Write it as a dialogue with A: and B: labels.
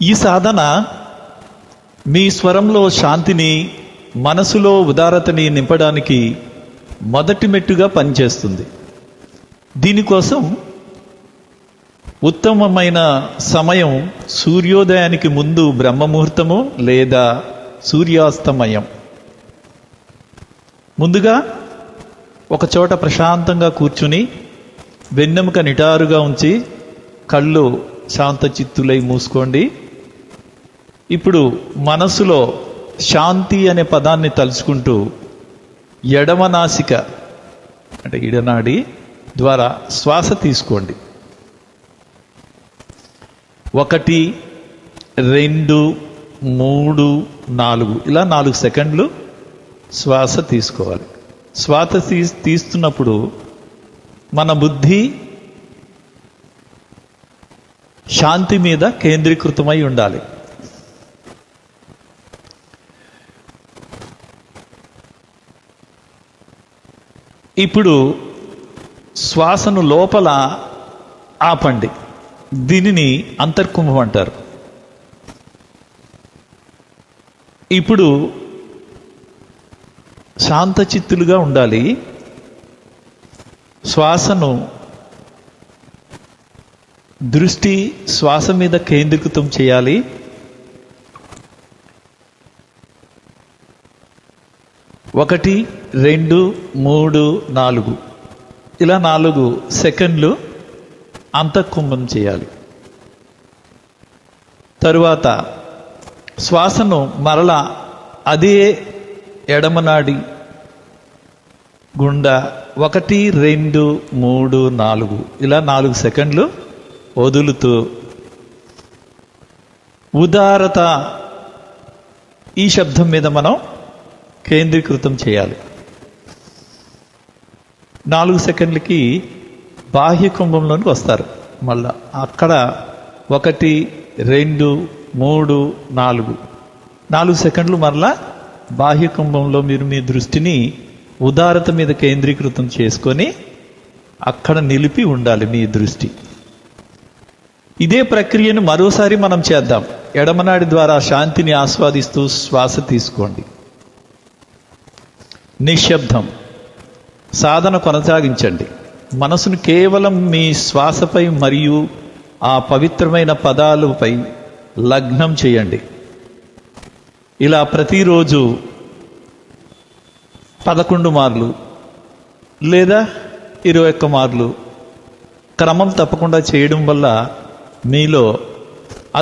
A: ఈ సాధన మీ స్వరంలో శాంతిని, మనసులో ఉదారతని నింపడానికి మొదటి మెట్టుగా పనిచేస్తుంది. దీనికోసం ఉత్తమమైన సమయం సూర్యోదయానికి ముందు బ్రహ్మముహూర్తము లేదా సూర్యాస్తమయం. ముందుగా ఒక చోట ప్రశాంతంగా కూర్చుని వెన్నెముక నిటారుగా ఉంచి కళ్ళు శాంతచిత్తులై మూసుకోండి. ఇప్పుడు మనసులో శాంతి అనే పదాన్ని తలుచుకుంటూ ఎడమ నాసిక అంటే ఇడనాడి ద్వారా శ్వాస తీసుకోండి. 1, 2, 3, 4 ఇలా 4 సెకండ్లు శ్వాస తీసుకోవాలి. శ్వాస తీస్తున్నప్పుడు మన బుద్ధి శాంతి మీద కేంద్రీకృతమై ఉండాలి. ఇప్పుడు శ్వాసను లోపల ఆపండి. దీనిని అంతర్కుంభం అంటారు. ఇప్పుడు శాంతచిత్తులుగా ఉండాలి. శ్వాసను దృష్టి శ్వాస మీద కేంద్రీకృతం చేయాలి. ఒకటి, 2, 3, 4 ఇలా 4 సెకండ్లు అంతఃకుంభం చేయాలి. తరువాత శ్వాసను మరలా అదే ఎడమనాడి గుండా 1, 2, 3, 4 ఇలా 4 సెకండ్లు వదులుతూ ఉదారత ఈ శబ్దం మీద మనం కేంద్రీకృతం చేయాలి. 4 సెకండ్లకి బాహ్య కుంభంలోనికి వస్తారు. మళ్ళా అక్కడ 1, 2, 3, 4 సెకండ్లు మరలా బాహ్య కుంభంలో మీరు మీ దృష్టిని ఉదారత మీద కేంద్రీకృతం చేసుకొని అక్కడ నిలిపి ఉండాలి మీ దృష్టి. ఇదే ప్రక్రియను మరోసారి మనం చేద్దాం. ఎడమనాడి ద్వారా శాంతిని ఆస్వాదిస్తూ శ్వాస తీసుకోండి. నిశ్శబ్దం. సాధన కొనసాగించండి. మనసును కేవలం మీ శ్వాసపై మరియు ఆ పవిత్రమైన పదాలపై లగ్నం చేయండి. ఇలా ప్రతిరోజు 11 మార్లు లేదా 21 మార్లు క్రమం తప్పకుండా చేయడం వల్ల మీలో